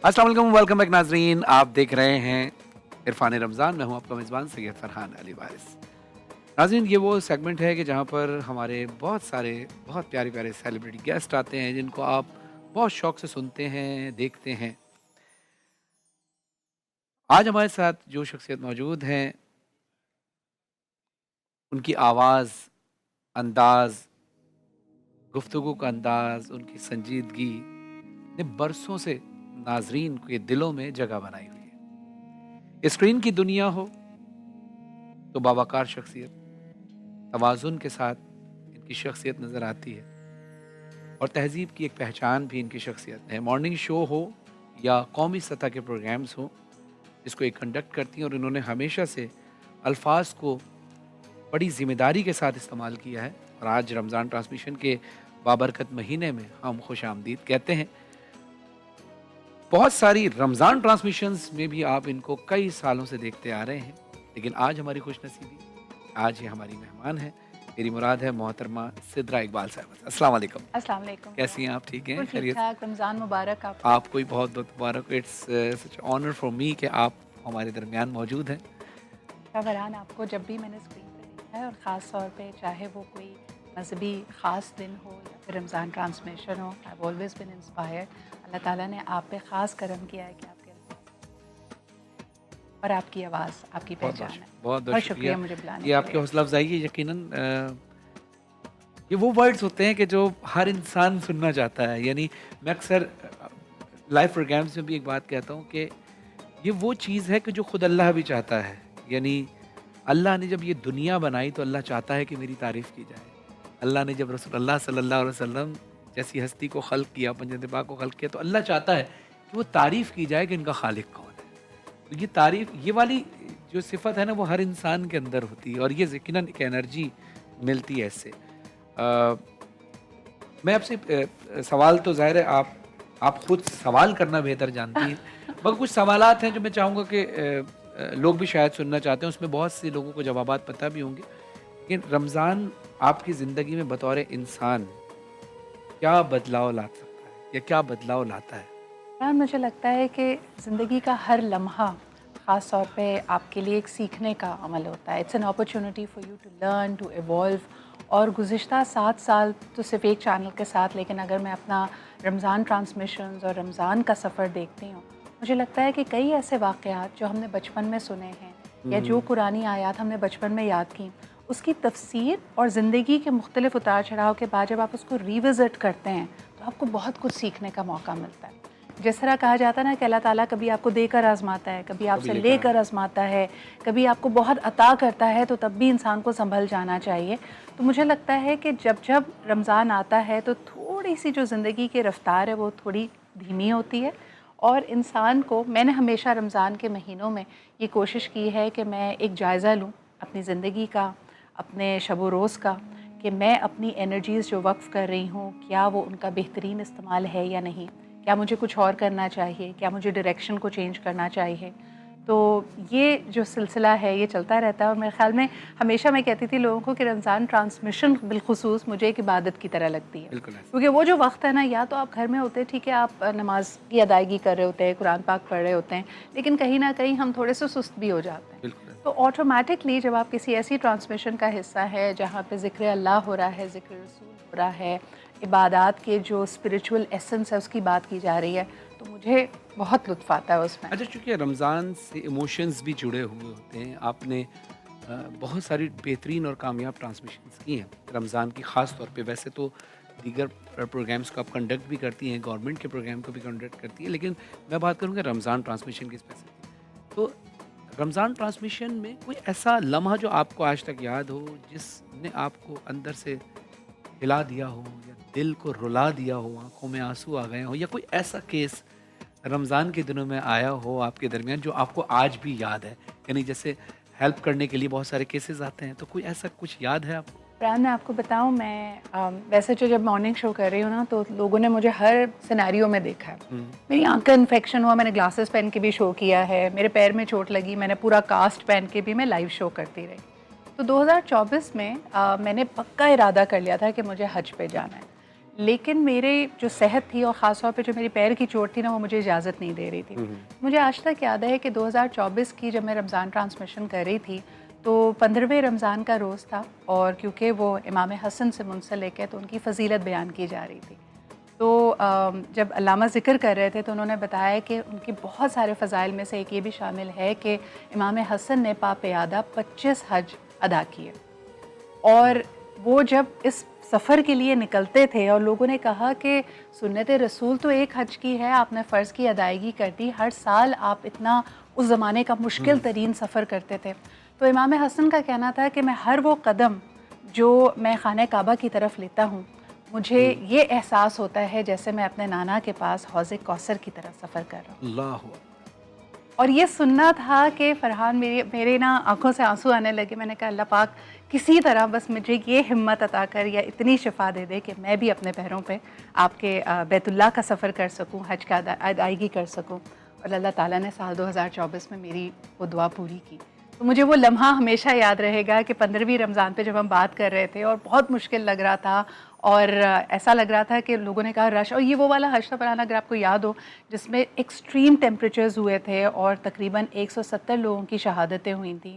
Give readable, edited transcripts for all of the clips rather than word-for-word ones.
अस्सलाम वालेकुम, welcome back नाजरीन। आप देख रहे हैं इरफान रमज़ान। मैं हूं आपका मेज़बान सैयद फरहान अली वारिस। नाजरीन, ये वो सेगमेंट है कि जहां पर हमारे बहुत सारे बहुत प्यारे प्यारे सेलिब्रिटी गेस्ट आते हैं जिनको आप बहुत शौक से सुनते हैं, देखते हैं। आज हमारे साथ जो शख्सियत मौजूद हैं, उनकी आवाज़, अंदाज़, गुफ्तगू का अंदाज़, उनकी संजीदगी ने बरसों से नाजरीन के दिलों में जगह बनाई हुई है। स्क्रीन की दुनिया हो तो बावकार शख्सियत, तवाज़ुन के साथ इनकी शख्सियत नज़र आती है और तहज़ीब की एक पहचान भी इनकी शख्सियत है। मॉर्निंग शो हो या कौमी सतह के प्रोग्राम्स हों, इसको एक कंडक्ट करती हैं और इन्होंने हमेशा से अल्फाज को बड़ी ज़िम्मेदारी के साथ इस्तेमाल किया है। और आज रमज़ान ट्रांसमिशन के बाबरकत महीने में हम खुश आमदीद कहते हैं। बहुत सारी रमज़ान ट्रांसमिशंस में भी आप इनको कई सालों से देखते आ रहे हैं, लेकिन आज हमारी खुशनसीबी, आज ये हमारी मेहमान है। मेरी मुराद है मोहतरमा सिद्रा इकबाल साहब। अस्सलाम वालेकुम। अस्सलाम वालेकुम। कैसी हैं आप? ठीक हैं? बिल्कुल खैरियत? ठीक-ठाक, रमज़ान मुबारक आपको। आपको भी बहुत बहुत मुबारक। It's such honour for me कि आप हमारे दरमियान मौजूद हैं। फरहान, आपको जब भी मैंने स्क्रीन पे देखा है और ख़ास तौर पे चाहे वो कोई मज़हबी ख़ास दिन हो या फिर रमज़ान ट्रांसमिशन हो, I have always been inspired. Allah ताला ने आप पे ख़ास करम किया है कि आपके और आपकी आवाज़ आपकी बहुत पहचान बहुत है। बहुत बहुत शुक्रिया। शुक्रिया मुझे बुलाने ये के आपकी लिए। हौसला अफजाई है। यकीनन ये वो वर्ड्स होते हैं कि जो हर इंसान सुनना चाहता है। यानी मैं अक्सर लाइव प्रोग्राम्स में भी एक बात कहता हूँ कि ये वो चीज़ है कि जो खुद अल्लाह भी चाहता है। यानी अल्लाह ने जब ये दुनिया बनाई तो अल्लाह चाहता है कि मेरी तारीफ़ की जाए। अल्लाह ने जब रसूलुल्लाह सल्लल्लाहु अलैहि वसल्लम जैसी हस्ती को खल्क किया, पंजतन पाक को खल्क किया, तो अल्लाह चाहता है कि वो तारीफ़ की जाए कि इनका खालिक कौन है। तो ये तारीफ़, ये वाली जो सिफत है ना, वो हर इंसान के अंदर होती है और ये यकीनन एक एनर्जी मिलती है इससे। मैं आपसे सवाल तो ज़ाहिर है आप खुद सवाल करना बेहतर जानती हैं, मगर कुछ सवालात हैं जो मैं चाहूँगा कि लोग भी शायद सुनना चाहते हैं। उसमें बहुत से लोगों को जवाबात पता भी होंगे, लेकिन रमज़ान आपकी ज़िंदगी में बतौर इंसान क्या बदलाव ला सकता है या क्या बदलाव लाता है? फरहान, मुझे लगता है कि ज़िंदगी का हर लम्हा ख़ास तौर पे आपके लिए एक सीखने का अमल होता है। It's an opportunity for you to learn, to evolve. और गुज़िश्ता 7 साल तो सिर्फ एक चैनल के साथ, लेकिन अगर मैं अपना रमज़ान ट्रांसमिशंस और रमज़ान का सफ़र देखती हूँ, मुझे लगता है कि कई ऐसे वाक़यात जो हमने बचपन में सुने हैं या जो कुरानी आयात हमने बचपन में याद की, उसकी तफ़सीर और ज़िंदगी के मुख्तलिफ़ उतार चढ़ाव के बाद जब आप उसको रिविज़िट करते हैं तो आपको बहुत कुछ सीखने का मौका मिलता है। जिस तरह कहा जाता है ना कि अल्लाह ताला कभी आपको देकर आज़माता है, कभी आपसे लेकर आज़माता है, कभी आपको बहुत अता करता है, तो तब भी इंसान को संभल जाना चाहिए। तो मुझे लगता है कि जब जब रमज़ान आता है तो थोड़ी सी जो ज़िंदगी की रफ़्तार है वो थोड़ी धीमी होती है और इंसान को, मैंने हमेशा रमज़ान के महीनों में ये कोशिश की है कि मैं एक जायज़ा लूँ अपनी ज़िंदगी का, अपने शब रोज़ का, कि मैं अपनी एनर्जीज़ जो वक्फ़ कर रही हूँ क्या वो उनका बेहतरीन इस्तेमाल है या नहीं, क्या मुझे कुछ और करना चाहिए, क्या मुझे डायरेक्शन को चेंज करना चाहिए। तो ये जो सिलसिला है ये चलता रहता है और मेरे ख़्याल में हमेशा मैं कहती थी लोगों को कि रमज़ान ट्रांसमिशन बिलखुसूस मुझे एक इबादत की तरह लगती है, बिल्कुल ऐसा। क्योंकि वो जो वक्त है ना, या तो आप घर में होते हैं, ठीक है, आप नमाज की अदायगी कर रहे होते हैं, कुरान पाक पढ़ रहे होते हैं, लेकिन कहीं ना कहीं हम थोड़े से सुस्त भी हो जाते हैं। बिल्कुल ऐसा। तो ऑटोमेटिकली जब आप किसी ऐसी ट्रांसमिशन का हिस्सा है जहाँ पे ज़िक्र अल्लाह हो रहा है, ज़िक्र रसूल हो रहा है, इबादत के जो स्पिरिचुअल एसेंस है उसकी बात की जा रही है, तो मुझे बहुत लुत्फ़ आता है उसमें। अच्छा, चूँकि रमज़ान से इमोशंस भी जुड़े हुए होते हैं, आपने बहुत सारी बेहतरीन और कामयाब ट्रांसमिशंस की हैं रमज़ान की ख़ास तौर पे। वैसे तो दीगर प्रोग्राम्स को आप कंडक्ट भी करती हैं, गवर्नमेंट के प्रोग्राम को भी कंडक्ट करती हैं, लेकिन मैं बात करूँगा रमज़ान ट्रांसमिशन की स्पेसिफिक। तो रमज़ान ट्रांसमिशन में कोई ऐसा लम्हा जो आपको आज तक याद हो, जिसने आपको अंदर से हिला दिया हो या दिल को रुला दिया हो, आँखों में आँसू आ गए हों, या कोई ऐसा केस रमज़ान के दिनों में आया हो आपके दरमियान जो आपको आज भी याद है? यानी जैसे हेल्प करने के लिए बहुत सारे केसेस आते हैं, तो कोई ऐसा कुछ याद है आपको? फरहान, मैं आपको बताऊं, मैं वैसे तो जब मॉर्निंग शो कर रही हूँ ना, तो लोगों ने मुझे हर सिनेरियो में देखा है। मेरी आंख का इन्फेक्शन हुआ, मैंने ग्लासेस पहन के भी शो किया है, मेरे पैर में चोट लगी, मैंने पूरा कास्ट पहन के भी मैं लाइव शो करती रही। तो 2024 में मैंने पक्का इरादा कर लिया था कि मुझे हज पे जाना है, لیکن میرے جو صحت تھی اور ख़ास तौर पे जो मेरी पैर की चोट थी ना, वो मुझे इजाज़त नहीं दे रही थी. मुझे आज तक याद है कि 2024 की जब मैं रमज़ान ट्रांसमिशन कर रही थी तो 15वें रमज़ान का रोज़ था, और क्योंकि वो इमाम हसन से मुंसलिक है तो उनकी फ़जीलत बयान की जा रही थी. तो जब अल्लामा ज़िक्र कर रहे थे तो उन्होंने बताया कि उनके बहुत सारे फ़ज़ाइल में से एक ये भी शामिल है कि इमाम हसन ने पापियादा 25 हज अदा किए. और वो जब इस सफ़र के लिए निकलते थे और लोगों ने कहा कि सुन्नत रसूल तो एक हज की है, आपने फ़र्ज़ की अदायगी कर दी, हर साल आप इतना उस ज़माने का मुश्किल तरीन सफ़र करते थे. तो इमाम हसन का कहना था कि मैं हर वो कदम जो मैं खाने काबा की तरफ लेता हूँ, मुझे ये एहसास होता है जैसे मैं अपने नाना के पास हौज़ कौसर की तरफ सफ़र कर रहा हूँ. अल्लाह हू और ये सुनना था कि फ़रहान मेरे ना आँखों से आंसू आने लगे. मैंने कहा अल्लाह पाक किसी तरह बस मुझे ये हिम्मत अता कर या इतनी शिफा दे दे कि मैं भी अपने पैरों पे आपके बैतुल्लाह का सफ़र कर सकूं, हज का अदायगी कर सकूं. और अल्लाह ताला ने साल 2024 में मेरी वो दुआ पूरी की. तो मुझे वो लम्हा हमेशा याद रहेगा कि 15वीं रमज़ान पे जब हम बात कर रहे थे और बहुत मुश्किल लग रहा था, और ऐसा लग रहा था कि लोगों ने कहा रश, और ये वो वाला हज था फरहान, अगर आपको याद हो, जिसमें एक्सट्रीम टेम्परेचर्स हुए थे और तकरीबन 170 लोगों की शहादतें हुई थी.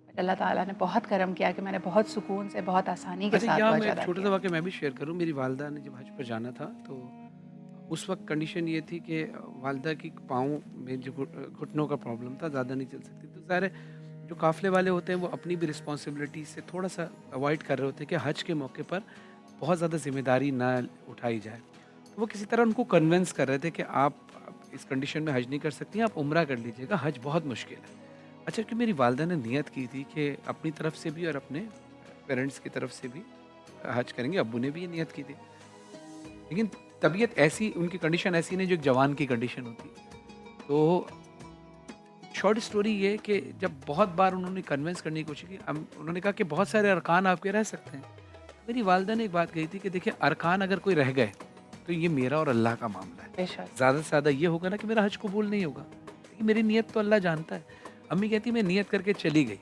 बट अल्लाह ताला ने बहुत करम किया कि मैंने बहुत सुकून से, बहुत आसानी के अच्छा, साथ यहाँ वो मैं हज एक अदा छोटा सा किया. वाक़या मैं भी शेयर करूँ. मेरी वालदा ने जब हज पर जाना था तो उस वक्त कंडीशन ये थी कि वालदा की पाँव में जो घुटनों का प्रॉब्लम था, ज़्यादा नहीं चल सकती. तो ज़ाहिर है जो काफ़िले वाले होते हैं वो अपनी भी रिस्पॉन्सिबिलिटी से थोड़ा सा अवॉइड कर रहे होते हैं कि हज के मौके पर बहुत ज़्यादा ज़िम्मेदारी ना उठाई जाए. तो वो किसी तरह उनको कन्विंस कर रहे थे कि आप इस कंडीशन में हज नहीं कर सकती, आप उम्रा कर लीजिएगा, हज बहुत मुश्किल है. अच्छा, कि मेरी वालदा ने नियत की थी कि अपनी तरफ से भी और अपने पेरेंट्स की तरफ से भी हज करेंगे. अब्बू ने भी ये नियत की थी, लेकिन तबीयत ऐसी, उनकी कंडीशन ऐसी नहीं जो एक जवान की कंडीशन होती. तो शॉर्ट स्टोरी ये कि जब बहुत बार उन्होंने कन्विंस करने की कोशिश की, उन्होंने कहा कि बहुत सारे अरकान आपके रह सकते हैं. मेरी वालदा ने एक बात कही थी कि देखिए, अरकान अगर कोई रह गए तो ये मेरा और अल्लाह का मामला है. बेशक. ज़्यादा से ज़्यादा ये होगा ना कि मेरा हज कबूल नहीं होगा, लेकिन मेरी नीयत तो अल्लाह जानता है. अम्मी कहती मैं नियत करके चली गई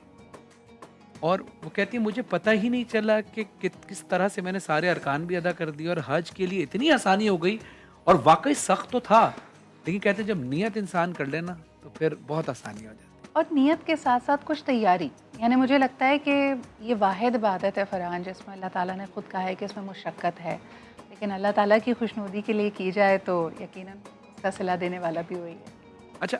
और वो कहती है मुझे पता ही नहीं चला कि किस तरह से मैंने सारे अरकान भी अदा कर दिए और हज के लिए इतनी आसानी हो गई. और वाकई सख्त तो था, लेकिन कहते हैं जब नियत इंसान कर लेना तो फिर बहुत आसानी हो जाती है. और नीयत के साथ साथ कुछ तैयारी, यानी मुझे लगता है कि ये वाहिद इबादत है फरहान जिसमें अल्लाह ताला ने खुद कहा है कि इसमें मुशक्क़त है, लेकिन अल्लाह ताला की खुशनुदी के लिए की जाए तो यकीनन उसका सिला देने वाला भी वही है. अच्छा,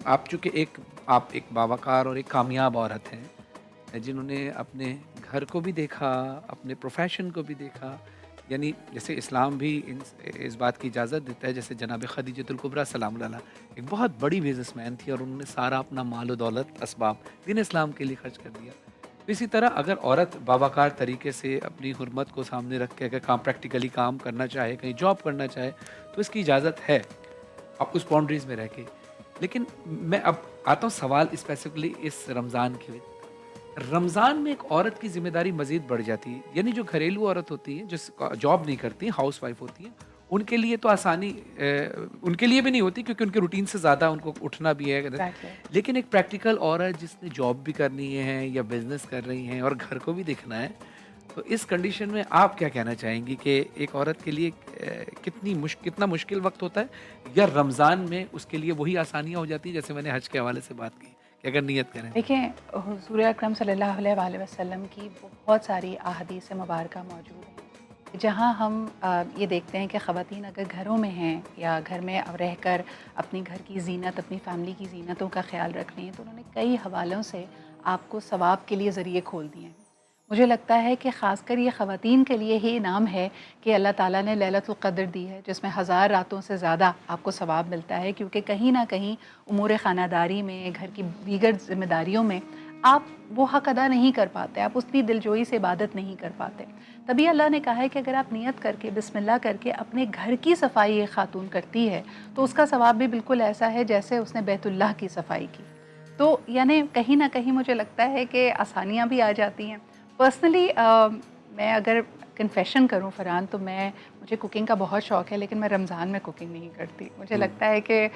आप चूँकि आप एक बावकार और एक कामयाब औरत हैं जिन्होंने अपने घर को भी देखा, अपने प्रोफेशन को भी देखा. यानी जैसे इस्लाम भी इस बात की इजाज़त देता है, जैसे जनाब खदीजतुल कुबरा सलाम अलैहा एक बहुत बड़ी बिजनेसमैन थी और उन्होंने सारा अपना माल व दौलत असबाब दीन इस्लाम के लिए खर्च कर दिया. तो इसी तरह अगर औरत बावकार तरीके से अपनी हुर्मत को सामने रख के अगर प्रैक्टिकली काम करना चाहे, कहीं जॉब करना चाहे, तो इसकी इजाज़त है, आप उस बाउंड्रीज़ में रह के. लेकिन मैं अब आता हूँ सवाल स्पेसिफिकली इस रमज़ान के. रमज़ान में एक औरत की ज़िम्मेदारी मज़ीद बढ़ जाती है. यानी जो घरेलू औरत होती है, जो जॉब नहीं करती, हाउस वाइफ होती हैं, उनके लिए तो आसानी उनके लिए भी नहीं होती क्योंकि उनके रूटीन से ज़्यादा उनको उठना भी है. Exactly. लेकिन एक प्रैक्टिकल औरत जिसने जॉब भी करनी है या बिजनेस कर रही हैं और घर को भी देखना है, तो इस कंडीशन में आप क्या कहना चाहेंगी कि एक औरत के लिए कितना मुश्किल वक्त होता है, या रमज़ान में उसके लिए वही आसानियाँ हो जाती हैं जैसे मैंने हज के हवाले से बात की कि अगर नियत करें. देखिए, हुज़ूर अकरम सल्लल्लाहु अलैहि वसल्लम की बहुत सारी अहादीस मुबारका मौजूद हैं जहाँ हम ये देखते हैं कि ख़वातीन अगर घरों में हैं या घर में अब रहकर अपनी घर की ज़ीनत, अपनी फ़ैमिली की ज़ीनतों का ख्याल रख रही हैं, तो उन्होंने कई हवालों से आपको सवाब के लिए ज़रिए खोल दिए हैं. मुझे लगता है कि ख़ासकर ये ख़वातीन के लिए ही इनाम है कि अल्लाह ताला ने लैलतुल क़द्र दी है, जिसमें 1000 रातों से ज़्यादा आपको सवाब मिलता है, क्योंकि कहीं ना कहीं उमूर ख़ानादारी में, घर की दीगर ज़िम्मेदारियों में आप वो हक़ अदा नहीं कर पाते, आप उतनी दिलजोई से इबादत नहीं कर पाते. तभी अल्लाह ने कहा है कि अगर आप नियत करके बिस्मिल्लाह करके अपने घर की सफाई एक खातून करती है तो उसका सवाब भी बिल्कुल ऐसा है जैसे उसने बैतुल्लाह की सफाई की. तो यानी कहीं ना कहीं मुझे लगता है कि आसानियाँ भी आ जाती हैं. पर्सनली मैं अगर कन्फेशन करूं फरहान, तो मुझे कुकिंग का बहुत शौक़ है, लेकिन मैं रमज़ान में कुकिंग नहीं करती. मुझे लगता है कि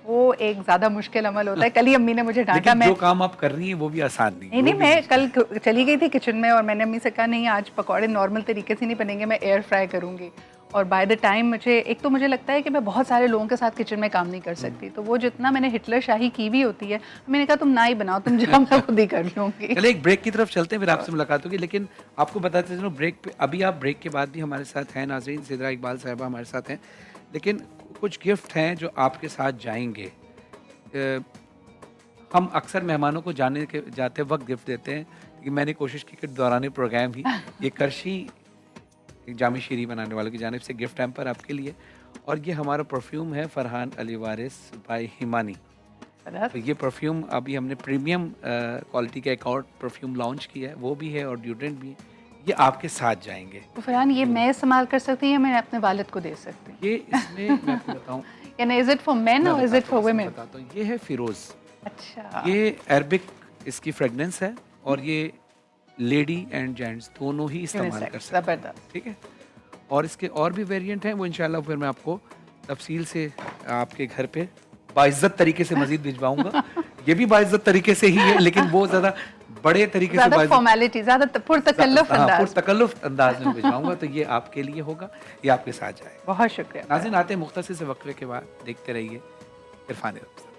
وہ ایک زیادہ مشکل عمل ہوتا ہے. کل ہی امی نے مجھے ڈانٹا. لیکن میں جو کام آپ کر رہی ہیں وہ بھی آسان نہیں. نہیں میں کل چلی گئی تھی کچن میں اور میں نے امی سے کہا نہیں آج پکوڑے نارمل طریقے سے نہیں بنیں گے, میں ایئر فرائی کروں گی. اور بائی دا ٹائم مجھے لگتا ہے کہ میں بہت سارے لوگوں کے ساتھ کچن میں کام نہیں کر سکتی, تو وہ جتنا میں نے ہٹلر شاہی کی بھی ہوتی ہے, میں نے کہا تم نہ ہی بناؤ, تم جاؤ میں خود ہی کر لوں گی. چلے ایک بریک کی طرف چلتے ہیں, پھر آپ سے ملاقات ہوگی. لیکن آپ کو بتاتے چلو بریک پہ, ابھی آپ بریک کے بعد بھی ہمارے ساتھ ہیں ناظرین. سدرا اقبال صاحبہ ہمارے ساتھ ہیں, لیکن کچھ گفٹ ہیں جو آپ کے ساتھ جائیں گے. ہم اکثر مہمانوں کو جاتے وقت گفٹ دیتے ہیں, لیکن میں نے کوشش کی کہ دوران پروگرام ہی یہ کرشی جامع شیریں بنانے والوں کی جانب سے گفٹ ہیمپر آپ کے لیے, اور یہ ہمارا پرفیوم ہے فرحان علی وارث بائی ہیمانی. تو یہ پرفیوم ابھی ہم نے پریمیم کوالٹی کا ایک اور پرفیوم لانچ کیا ہے, وہ بھی ہے اور ڈیوڈرنٹ بھی ہے. یہ آپ کے ساتھ جائیں گے. فرحان یہ میں استعمال کر سکتی ہوں یا میں اپنے والد کو دے سکتی ہوں؟ یہ اس میں میں آپ کو بتاؤں, یعنی از اٹ فار مین اور از اٹ فار ویمن؟ بتاتا ہوں. یہ ہے فیروز. اچھا, یہ عربک اس کی فریگننس ہے, اور یہ لیڈی اینڈ جینٹس دونوں ہی استعمال کر سکتے ہیں. زبردست. ٹھیک ہے, اور اس کے اور بھی ویریئنٹ ہیں, وہ انشاءاللہ پھر میں آپ کو تفصیل سے آپ کے گھر پہ باعزت طریقے سے مزید بھجواؤں گا. یہ بھی باعزت طریقے سے ہی ہے, لیکن وہ زیادہ بڑے طریقے سے, زیادہ فارمیلٹی, زیادہ پرتکلف انداز, پرتکلف انداز میں بھجواؤں گا. تو یہ آپ کے لیے ہوگا, یہ آپ کے ساتھ جائے. بہت شکریہ. ناظرین آتے ہیں مختصر سے وقفے کے بعد, دیکھتے رہیے عرفان رمضان.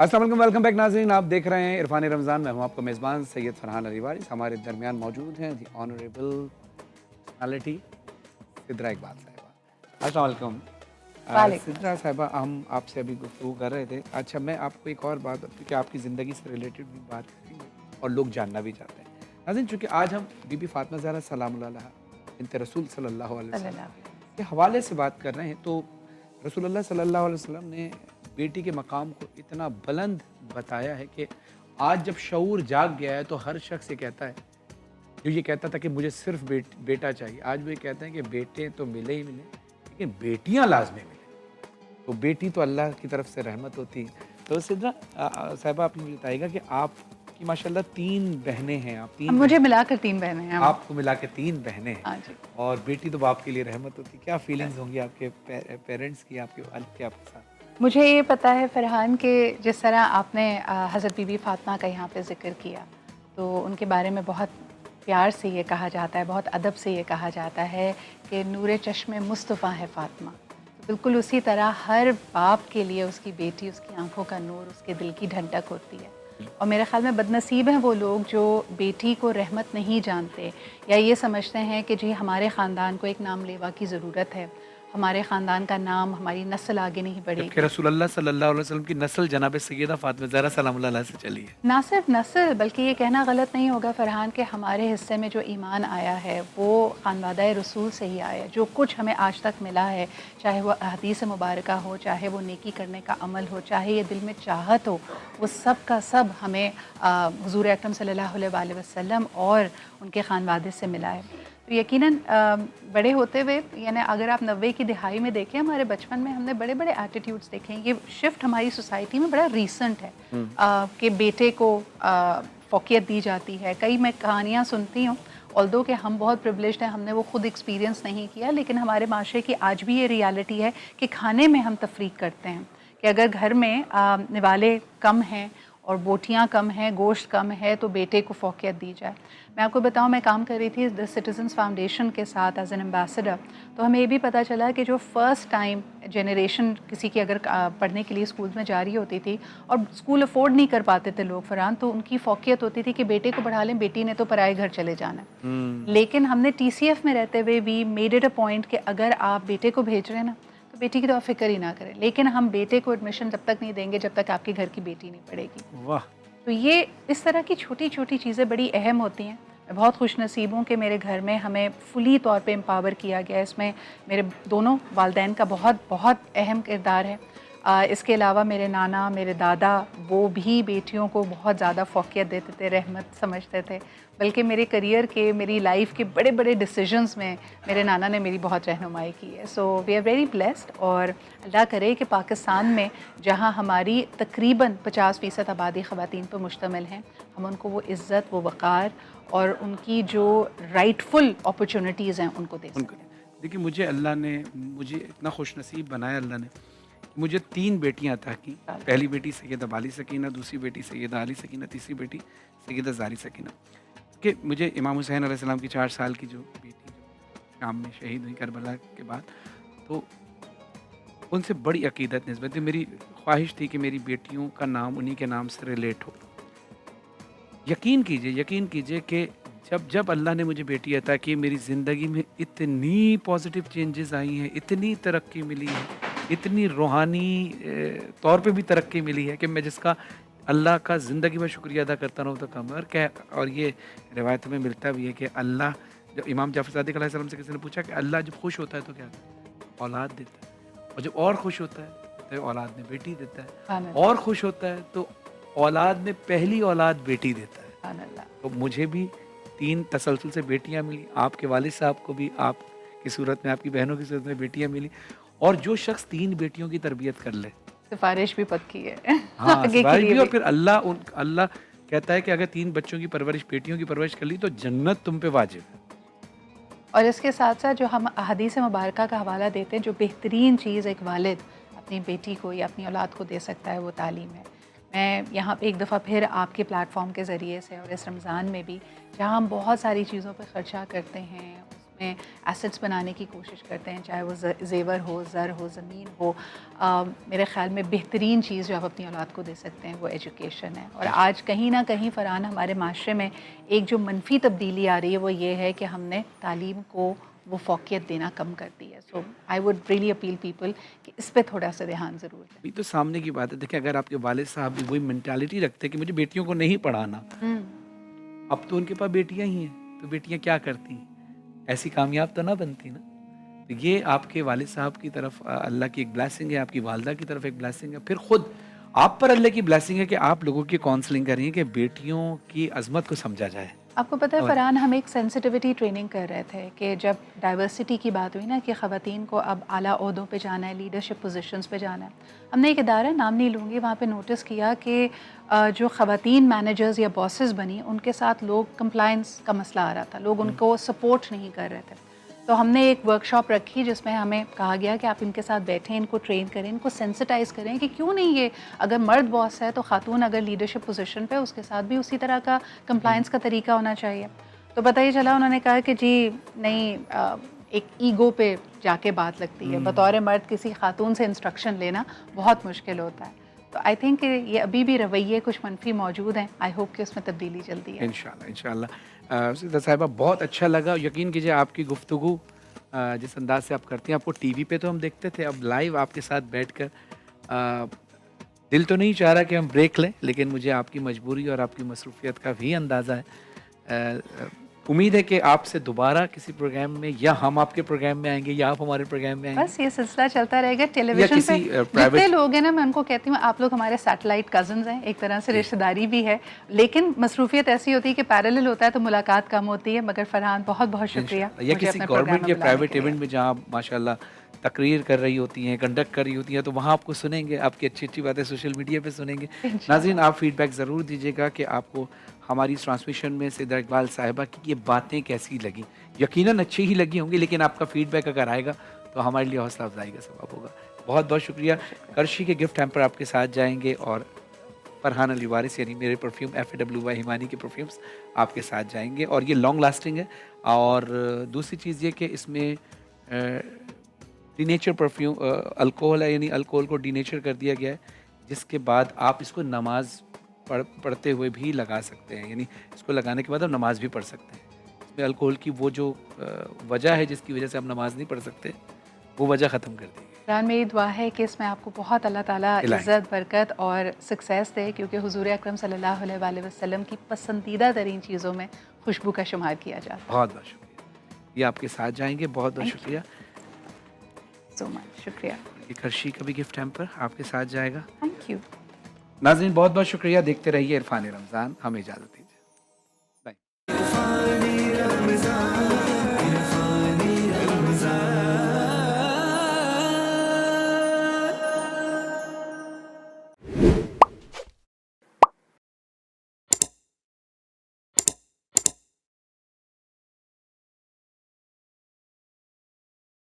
السلام علیکم, ویلکم بیک ناظرین. آپ دیکھ رہے ہیں عرفان رمضان. میں ہوں آپ کا میزبان سید فرحان علی وارث. ہمارے درمیان موجود ہیں دی آنریبل پرسنالٹی سدرا اقبال صاحبہ. السلام علیکم. سدرا صاحبہ, ہم آپ سے ابھی گفتگو کر رہے تھے. اچھا, میں آپ کو ایک اور بات, کیونکہ آپ کی زندگی سے ریلیٹڈ بھی بات کریں گے اور لوگ جاننا بھی چاہتے ہیں. ناظرین, چونکہ آج ہم بی بی فاطمہ زہرا سلام اللہ علیہا بنت رسول صلی اللہ علیہ وسلم کے حوالے سے بات کر رہے ہیں, تو رسول اللہ صلی اللہ علیہ وسلم نے بیٹی کے مقام کو اتنا بلند بتایا ہے کہ آج جب شعور جاگ گیا ہے تو ہر شخص یہ کہتا ہے, جو یہ کہتا تھا کہ مجھے صرف بیٹا چاہیے, آج وہ یہ کہتے ہیں کہ بیٹے تو ملے ہی ملے, لیکن بیٹیاں لازمی ملیں. تو بیٹی تو اللہ کی طرف سے رحمت ہوتی ہے. تو سدرا صاحبہ, آپ مجھے بتائیے گا کہ آپ کی ماشاءاللہ 3 بہنیں ہیں. آپ 3, مجھے ملا کر 3 بہنیں ہیں. آپ کو ملا کے 3 بہنیں ہیں, اور بیٹی تو باپ کے لیے رحمت ہوتی ہے. کیا فیلنگز ہوں گی آپ کے پیرنٹس کی, آپ کے والد کے آپ کے ساتھ؟ مجھے یہ پتہ ہے فرحان کہ جس طرح آپ نے حضرت بی بی فاطمہ کا یہاں پہ ذکر کیا, تو ان کے بارے میں بہت پیار سے یہ کہا جاتا ہے, بہت ادب سے یہ کہا جاتا ہے کہ نور چشم مصطفیٰ ہے فاطمہ. تو بالکل اسی طرح ہر باپ کے لیے اس کی بیٹی اس کی آنکھوں کا نور, اس کے دل کی ڈھنڈک ہوتی ہے. اور میرے خیال میں بدنصیب ہیں وہ لوگ جو بیٹی کو رحمت نہیں جانتے, یا یہ سمجھتے ہیں کہ جی ہمارے خاندان کو ایک نام لیوا کی ضرورت ہے, ہمارے خاندان کا نام, ہماری نسل آگے نہیں بڑھے گی. کہ رسول اللہ صلی اللہ علیہ وسلم کی نسل جناب سیدہ فاطمہ زہرا سلام اللہ علیہ سے چلی ہے. نہ صرف نسل, بلکہ یہ کہنا غلط نہیں ہوگا فرحان کہ ہمارے حصے میں جو ایمان آیا ہے وہ خانوادہ رسول سے ہی آیا ہے. جو کچھ ہمیں آج تک ملا ہے, چاہے وہ حدیث مبارکہ ہو, چاہے وہ نیکی کرنے کا عمل ہو, چاہے یہ دل میں چاہت ہو, وہ سب کا سب ہمیں حضور اکرم صلی اللہ علیہ وسلم اور ان کے خانوادے سے ملا ہے. تو یقیناً بڑے ہوتے ہوئے, یعنی اگر آپ 90 کی دہائی میں دیکھیں, ہمارے بچپن میں ہم نے بڑے بڑے ایٹیٹیوڈس دیکھے ہیں. یہ شفٹ ہماری سوسائٹی میں بڑا ریسنٹ ہے کہ بیٹے کو فوقیت دی جاتی ہے. کئی میں کہانیاں سنتی ہوں, آلدو کہ ہم بہت پریولیجڈ ہیں, ہم نے وہ خود ایکسپیرینس نہیں کیا, لیکن ہمارے معاشرے کی آج بھی یہ ریالٹی ہے کہ کھانے میں ہم تفریق کرتے ہیں کہ اگر گھر میں نوالے کم ہیں اور بوٹیاں کم ہیں, گوشت کم ہے, تو بیٹے کو فوقیت دی جائے. میں آپ کو بتاؤں, میں کام کر رہی تھی دی سٹیزنز فاؤنڈیشن کے ساتھ ایز این ایمبیسڈر, تو ہمیں یہ بھی پتہ چلا کہ جو فرسٹ ٹائم جنریشن کسی کی اگر پڑھنے کے لیے اسکولز میں جا رہی ہوتی تھی اور اسکول افورڈ نہیں کر پاتے تھے لوگ فرحان, تو ان کی فوقیت ہوتی تھی کہ بیٹے کو پڑھا لیں, بیٹی نے تو پرائے گھر چلے جانا ہے. لیکن ہم نے ٹی سی ایف میں رہتے ہوئے we made it a point کہ اگر آپ بیٹے کو بھیج رہے ہیں نا, تو بیٹی کی تو آپ فکر ہی نہ کریں, لیکن ہم بیٹے کو ایڈمیشن جب تک نہیں دیں گے جب تک آپ کے گھر کی بیٹی نہیں پڑھے گی. واہ. تو یہ اس طرح کی چھوٹی چھوٹی چیزیں بڑی اہم ہوتی ہیں. میں بہت خوش نصیب ہوں کہ میرے گھر میں ہمیں فلی طور پہ امپاور کیا گیا ہے. اس میں میرے دونوں والدین کا بہت بہت اہم کردار ہے. اس کے علاوہ میرے نانا میرے دادا وہ بھی بیٹیوں کو بہت زیادہ فوقیت دیتے تھے، رحمت سمجھتے تھے، بلکہ میرے کریئر کے میری لائف کے بڑے بڑے ڈیسیجنز میں میرے نانا نے میری بہت رہنمائی کی ہے. سو وی آر ویری بلیسڈ، اور اللہ کرے کہ پاکستان میں جہاں ہماری تقریباً 50% آبادی خواتین پر مشتمل ہیں، ہم ان کو وہ عزت، وہ وقار اور ان کی جو رائٹفل اپرچونٹیز ہیں ان کو دے ان سکیں. کو دیکھیے، مجھے اللہ نے مجھے اتنا خوش نصیب بنایا اللہ نے کہ مجھے 3 بیٹیاں عطا کی. پہلی بیٹی سیدہ بالی سکینہ، دوسری بیٹی سیدہ علی سکینہ، تیسری بیٹی سیدہ زاری سکینہ. کہ مجھے امام حسین علیہ السلام کی 4 سال کی جو بیٹی جو شام میں شہید ہوئی کربلا کے بعد، تو ان سے بڑی عقیدت نسبت تھی. میری خواہش تھی کہ میری بیٹیوں کا نام انہی کے نام سے ریلیٹ ہو. یقین کیجئے کہ جب اللہ نے مجھے بیٹی عطا کی، میری زندگی میں اتنی پازیٹیو چینجز آئی ہیں، اتنی ترقی ملی ہے، اتنی روحانی طور پہ بھی ترقی ملی ہے کہ میں جس کا اللہ کا زندگی میں شکریہ ادا کرتا رہوں تو کم ہے. اور یہ روایت میں ملتا بھی ہے کہ اللہ، جب امام جعفر صادق علیہ السلام سے کسی نے پوچھا کہ اللہ جب خوش ہوتا ہے تو کیا کرتا ہے؟ اولاد دیتا ہے. اور جب اور خوش ہوتا ہے تو اولاد میں بیٹی دیتا ہے. سبحان اللہ، اور خوش ہوتا ہے تو اولاد میں پہلی اولاد بیٹی دیتا ہے. سبحان اللہ. تو مجھے بھی 3 تسلسل سے بیٹیاں ملی، آپ کے والد صاحب کو بھی آپ کی صورت میں، آپ کی بہنوں کی صورت میں بیٹیاں ملی. اور جو شخص 3 بیٹیوں کی تربیت کر لے، سفارش بھی پکی ہے ہاں آگے کے سوال لیے بھی، اور بھی. پھر اللہ کہتا ہے کہ اگر 3 بچوں کی پرورش، بیٹیوں کی پرورش کر لی تو جنت تم پہ واجب ہے. اور اس کے ساتھ ساتھ جو ہم احادیث مبارکہ کا حوالہ دیتے ہیں، جو بہترین چیز ایک والد اپنی بیٹی کو یا اپنی اولاد کو دے سکتا ہے وہ تعلیم ہے. میں یہاں پہ ایک دفعہ پھر آپ کے پلیٹ فارم کے ذریعے سے، اور اس رمضان میں بھی جہاں ہم بہت ساری چیزوں پہ خرچہ کرتے ہیں، اس میں ایسٹس بنانے کی کوشش کرتے ہیں، چاہے وہ زیور ہو، زر ہو، زمین ہو، میرے خیال میں بہترین چیز جو آپ اپنی اولاد کو دے سکتے ہیں وہ ایجوکیشن ہے. اور آج کہیں نہ کہیں فرحان ہمارے معاشرے میں ایک جو منفی تبدیلی آ رہی ہے وہ یہ ہے کہ ہم نے تعلیم کو وہ فوقیت دینا کم کر دی ہے. So I would really appeal people کہ اس پہ تھوڑا سا دھیان ضرور دیں. یہ تو سامنے کی بات ہے. دیکھیں، اگر آپ کے والد صاحب بھی وہی مینٹالٹی رکھتے کہ مجھے بیٹیوں کو نہیں پڑھانا، اب تو ان کے پاس بیٹیاں ہی ہیں، تو بیٹیاں کیا کرتی ہیں؟ ایسی کامیاب تو نہ بنتی نا. تو یہ آپ کے والد صاحب کی طرف اللہ کی ایک بلیسنگ ہے، آپ کی والدہ کی طرف ایک بلیسنگ ہے، پھر خود آپ پر اللہ کی بلیسنگ ہے کہ آپ لوگوں کی کاؤنسلنگ کر رہی ہیں کہ بیٹیوں کی عظمت کو سمجھا جائے. آپ کو پتہ ہے اور فرحان، ہم ایک سینسٹیوٹی ٹریننگ کر رہے تھے کہ جب ڈائیورسٹی کی بات ہوئی نا کہ خواتین کو اب اعلیٰ عہدوں پہ جانا ہے، لیڈرشپ پوزیشنز پہ جانا ہے، ہم نے ایک ادارہ نام نہیں لوں گی وہاں پہ نوٹس کیا کہ جو خواتین مینیجرز یا باسز بنی ان کے ساتھ لوگ کمپلائنس کا مسئلہ آ رہا تھا، لوگ ان کو سپورٹ نہیں کر رہے تھے. تو ہم نے ایک ورک شاپ رکھی جس میں ہمیں کہا گیا کہ آپ ان کے ساتھ بیٹھیں، ان کو ٹرین کریں، ان کو سینسٹائز کریں کہ کیوں نہیں یہ اگر مرد باس ہے تو خاتون اگر لیڈرشپ پوزیشن پہ اس کے ساتھ بھی اسی طرح کا کمپلائنس کا طریقہ ہونا چاہیے. تو پتہ ہی چلا انہوں نے کہا کہ جی نہیں، ایک ایگو پہ جا کے بات لگتی ہے، بطور مرد کسی خاتون سے انسٹرکشن لینا بہت مشکل ہوتا ہے. تو آئی تھنک کہ یہ ابھی بھی رویے کچھ منفی موجود ہیں. آئی ہوپ کہ اس میں تبدیلی جلدی ہے. انشاءاللہ. سیدہ صاحبہ بہت اچھا لگا. یقین کیجئے آپ کی گفتگو جس انداز سے آپ کرتی ہیں، آپ کو ٹی وی پہ تو ہم دیکھتے تھے، اب لائیو آپ کے ساتھ بیٹھ کر دل تو نہیں چاہ رہا کہ ہم بریک لیں، لیکن مجھے آپ کی مجبوری اور آپ کی مصروفیت کا بھی اندازہ ہے. امید ہے کہ آپ سے دوبارہ کسی پروگرام میں، یا ہم آپ کے پروگرام میں آئیں گے یا آپ ہمارے پروگرام میں آئیں گے، بس یہ سلسلہ چلتا رہے گا. ٹیلی یا ویژن پہ کسی جتنے پرائیویٹ. لوگ ہیں نا، میں ان کو کہتی ہوں آپ لوگ ہمارے سیٹلائٹ کزنز ہیں، ایک طرح سے رشتہ داری بھی ہے، لیکن مصروفیت ایسی ہوتی ہے کہ پیرالل ہوتا ہے تو ملاقات کم ہوتی ہے. مگر فرحان بہت بہت شکریہ یا مجھے کسی اپنے پروگرام گورنمنٹ میں یا بلانے پرائیویٹ کے لیے. ایونٹ میں جہاں آپ ماشاءاللہ تقریر کر رہی ہوتی ہیں، کنڈکٹ کر رہی ہوتی ہیں، تو وہاں آپ کو سنیں گے، آپ کی اچھی اچھی باتیں سوشل میڈیا پہ سنیں گے. ناظرین، آپ فیڈ بیک ضرور دیجیے گا کہ آپ کو ہماری ٹرانسمیشن میں سیدہ اقبال صاحبہ کی یہ باتیں کیسی لگیں. یقیناً اچھی ہی لگی ہوں گی، لیکن آپ کا فیڈ بیک اگر آئے گا تو ہمارے لیے حوصلہ افزائی کا سبب ہوگا. بہت بہت شکریہ. کرشی کے گفٹ ہیمپر آپ کے ساتھ جائیں گے، اور فرحان علی وارث یعنی میرے پرفیوم FAWY ہمانی کے پرفیومز آپ کے ساتھ جائیں گے، اور یہ لانگ لاسٹنگ ہے. اور دوسری چیز یہ کہ اس میں ڈی نیچر پرفیوم الکوہل ہے، یعنی الکوہل کو ڈی نیچر کر دیا گیا ہے، جس کے بعد آپ اس کو نماز پڑھتے ہوئے بھی لگا سکتے ہیں. یعنی اس کو لگانے کے بعد آپ نماز بھی پڑھ سکتے ہیں. اس میں الکوہل کی وہ جو وجہ ہے جس کی وجہ سے آپ نماز نہیں پڑھ سکتے، وہ وجہ ختم کر دی گئی. فرحان، میری دعا ہے کہ اس میں آپ کو بہت اللہ تعالیٰ عزت، برکت اور سکسیس دے، کیونکہ حضور اکرم صلی اللہ علیہ وآلہ وسلم کی پسندیدہ ترین چیزوں میں خوشبو کا شمار کیا جاتا ہے. بہت بہت شکریہ. یہ آپ کے ساتھ جائیں گے. بہت بہت Thank you. شکریہ. सो मच, शुक्रिया। ये खर्शी का भी गिफ्ट हैम्पर आपके साथ जाएगा। Thank you. नाज़रीन बहुत बहुत शुक्रिया, देखते रहिए इरफान रमज़ान, हमें इजाज़त दीजिए। बाय।